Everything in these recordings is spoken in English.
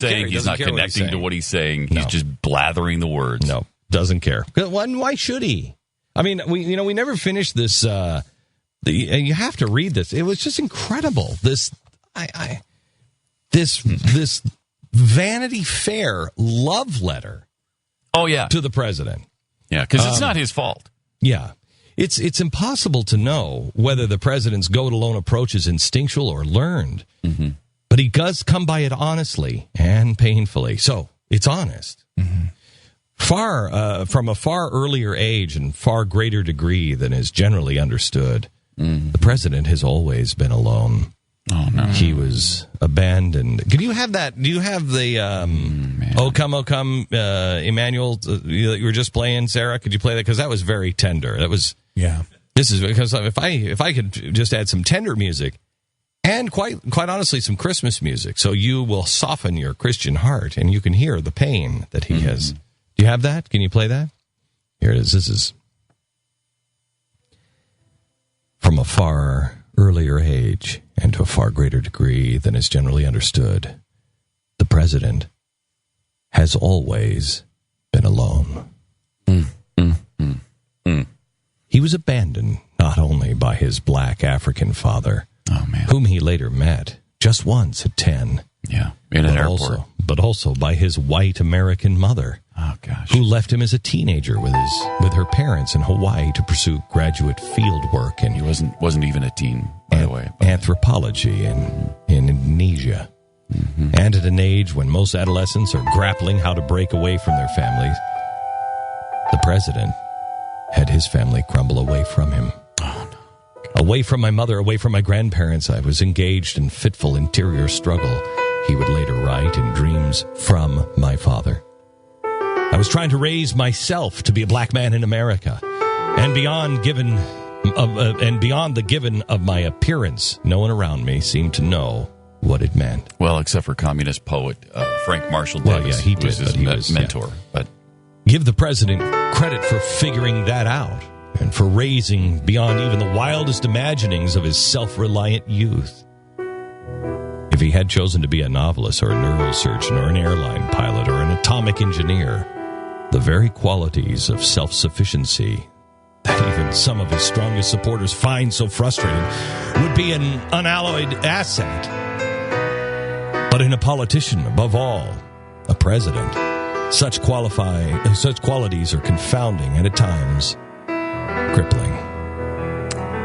saying. He's not connecting to what he's saying. He's just blathering the words. No, doesn't care. Why should he? I mean, we never finished this. You have to read this. It was just incredible. This Vanity Fair love letter. Oh yeah, to the president. Yeah, because it's not his fault. Yeah. It's impossible to know whether the president's go-it-alone approach is instinctual or learned. Mm-hmm. But he does come by it honestly and painfully. So it's honest. Mm-hmm. From a far earlier age and far greater degree than is generally understood, the president has always been alone. Oh, no. He was abandoned. Can you have that? Do you have the "O Come, Emmanuel" that you were just playing, Sarah? Could you play that? Because that was very tender. That was This is because if I could just add some tender music and quite honestly some Christmas music, so you will soften your Christian heart and you can hear the pain that he has. Do you have that? Can you play that? Here it is. This is from a far earlier age and to a far greater degree than is generally understood, the president has always been alone. He was abandoned not only by his black African father, whom he later met just once at 10, in an airport, but also by his white American mother, who left him as a teenager with her parents in Hawaii to pursue graduate field work. And he wasn't even a teen, by the way. Anthropology in Indonesia. Mm-hmm. And at an age when most adolescents are grappling how to break away from their families, the president had his family crumble away from him. Oh, no. Away from my mother, away from my grandparents, I was engaged in fitful interior struggle, he would later write in Dreams from My Father. I was trying to raise myself to be a black man in America, and beyond the given of my appearance, no one around me seemed to know what it meant. Well, except for communist poet Frank Marshall Davis, he was his mentor. But give the president credit for figuring that out and for raising beyond even the wildest imaginings of his self-reliant youth. If he had chosen to be a novelist or a neurosurgeon or an airline pilot or an atomic engineer, the very qualities of self-sufficiency that even some of his strongest supporters find so frustrating would be an unalloyed asset. But in a politician, above all, a president, such qualities are confounding and at times crippling.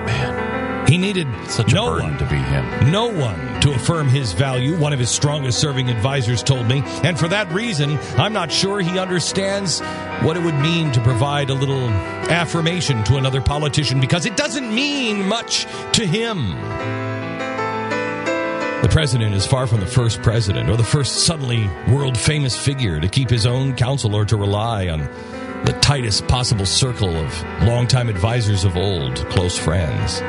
Man, he needed such a burden to be him. No one to affirm his value, one of his strongest serving advisors told me. And for that reason, I'm not sure he understands what it would mean to provide a little affirmation to another politician, because it doesn't mean much to him. The president is far from the first president or the first suddenly world-famous figure to keep his own counsel or to rely on the tightest possible circle of longtime advisors of old, close friends.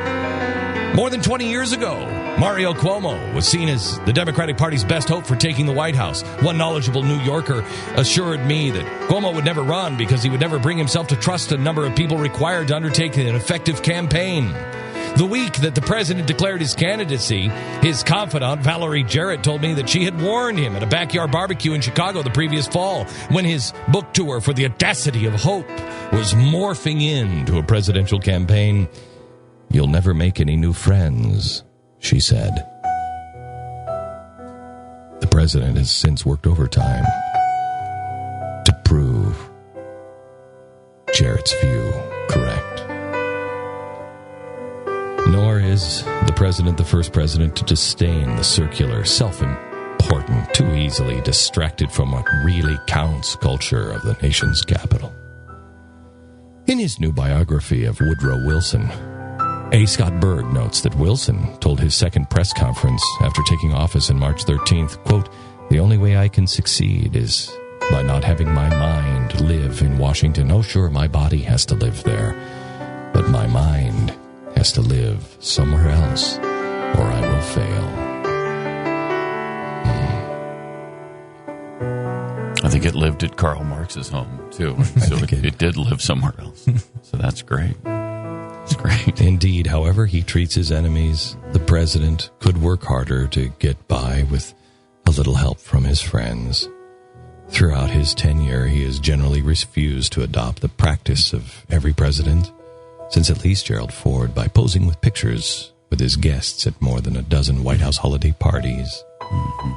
More than 20 years ago, Mario Cuomo was seen as the Democratic Party's best hope for taking the White House. One knowledgeable New Yorker assured me that Cuomo would never run because he would never bring himself to trust a number of people required to undertake an effective campaign. The week that the president declared his candidacy, his confidant, Valerie Jarrett, told me that she had warned him at a backyard barbecue in Chicago the previous fall when his book tour for The Audacity of Hope was morphing into a presidential campaign. "You'll never make any new friends," she said. The president has since worked overtime to prove Jarrett's view correct. Nor is the president the first president to disdain the circular, self-important, too easily distracted from what really counts culture of the nation's capital. In his new biography of Woodrow Wilson, A. Scott Berg notes that Wilson told his second press conference after taking office on March 13th, quote, "The only way I can succeed is by not having my mind live in Washington. Oh, sure, my body has to live there, but my mind has to live somewhere else, or I will fail." I think it lived at Karl Marx's home, too. So it did live somewhere else. So that's great. It's great. Indeed, however he treats his enemies, the president could work harder to get by with a little help from his friends. Throughout his tenure, he has generally refused to adopt the practice of every president, since at least Gerald Ford, by posing with pictures with his guests at more than a dozen White House holiday parties. Mm-hmm.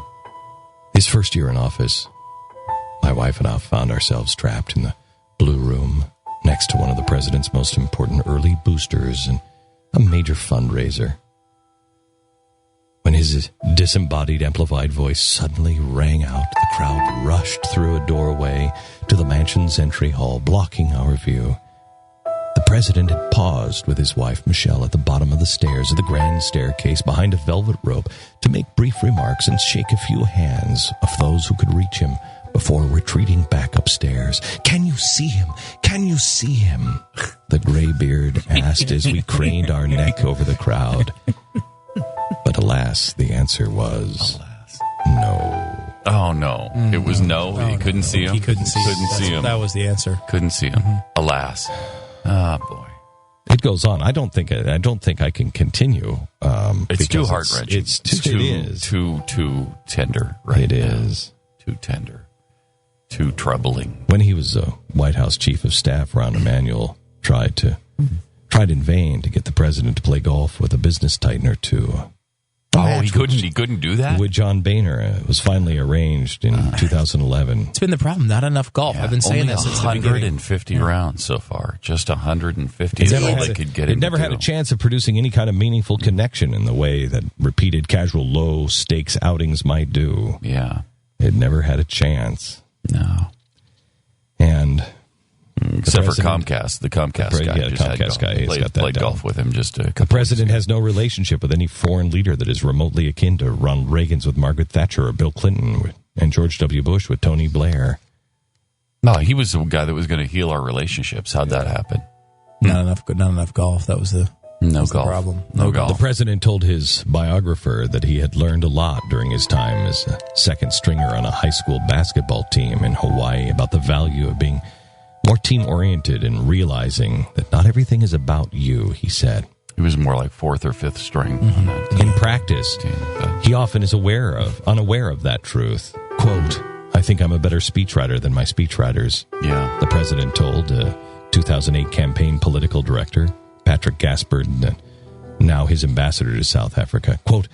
His first year in office, my wife and I found ourselves trapped in the Blue Room next to one of the president's most important early boosters and a major fundraiser. When his disembodied amplified voice suddenly rang out, the crowd rushed through a doorway to the mansion's entry hall, blocking our view. The president had paused with his wife, Michelle, at the bottom of the stairs of the grand staircase behind a velvet rope to make brief remarks and shake a few hands of those who could reach him before retreating back upstairs. "Can you see him? Can you see him?" the graybeard asked as we craned our neck over the crowd. But alas, the answer was no. Oh, no. It was no. He couldn't see him? He couldn't see him. That was the answer. Couldn't see him. Mm-hmm. Alas. Ah, boy. It goes on. I don't think I can continue. It's too heart-wrenching. It is too tender. Right? It is too tender. Too troubling. When he was White House Chief of Staff, Rahm Emanuel tried in vain to get the president to play golf with a business titan or two. Oh, he couldn't do that? With John Boehner. It was finally arranged in 2011. It's been the problem. Not enough golf. Yeah, I've been saying that since the beginning. 150 rounds so far. Just 150 is all they could get him. It never had a chance of producing any kind of meaningful connection in the way that repeated casual low-stakes outings might do. Yeah. It never had a chance. No. And... Except for Comcast. The Comcast guy. Yeah, the Comcast guy. Played golf with him just a couple. The president has no relationship with any foreign leader that is remotely akin to Ronald Reagan's with Margaret Thatcher or Bill Clinton and George W. Bush with Tony Blair. No, he was the guy that was going to heal our relationships. How'd that happen? Not enough golf. That was the problem. No golf. The president told his biographer that he had learned a lot during his time as a second stringer on a high school basketball team in Hawaii about the value of being more team-oriented and realizing that not everything is about you, he said. He was more like fourth or fifth string on that team. In practice, he often is unaware of that truth. Quote, "I think I'm a better speechwriter than my speechwriters." Yeah. The president told 2008 campaign political director Patrick Gaspard, now his ambassador to South Africa. Quote,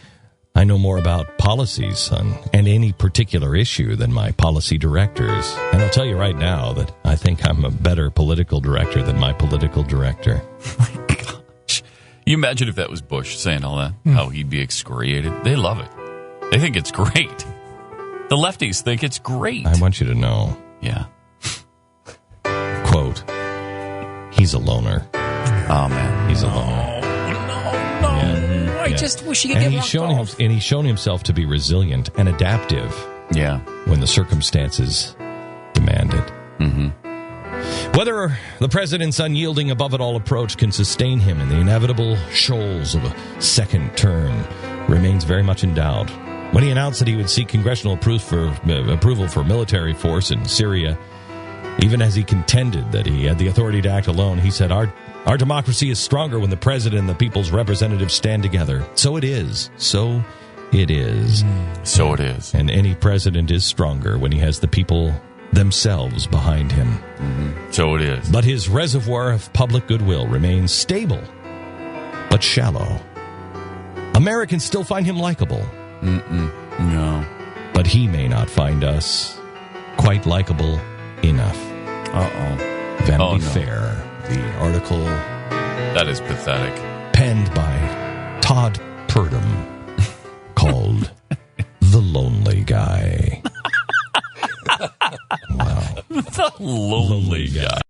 "I know more about policies and any particular issue than my policy directors. And I'll tell you right now that I think I'm a better political director than my political director." My gosh. You imagine if that was Bush saying all that, how he'd be excoriated. They love it. They think it's great. The lefties think it's great. I want you to know. Yeah. Quote, "He's a loner." Oh, man. He's a loner. I just wish he could get more golf. And he's shown himself to be resilient and adaptive. Yeah. When the circumstances demand it. Mm-hmm. Whether the president's unyielding above-it-all approach can sustain him in the inevitable shoals of a second term remains very much in doubt. When he announced that he would seek congressional approval for military force in Syria, even as he contended that he had the authority to act alone, he said, Our democracy is stronger when the president and the people's representatives stand together. So it is. So it is. So it is. And any president is stronger when he has the people themselves behind him. Mm-hmm. So it is. But his reservoir of public goodwill remains stable, but shallow. Americans still find him likable. No. But he may not find us quite likable enough. Uh-oh. Vanity Fair. The article that is pathetic, penned by Todd Purdom, called "The Lonely Guy." Wow, the lonely guy.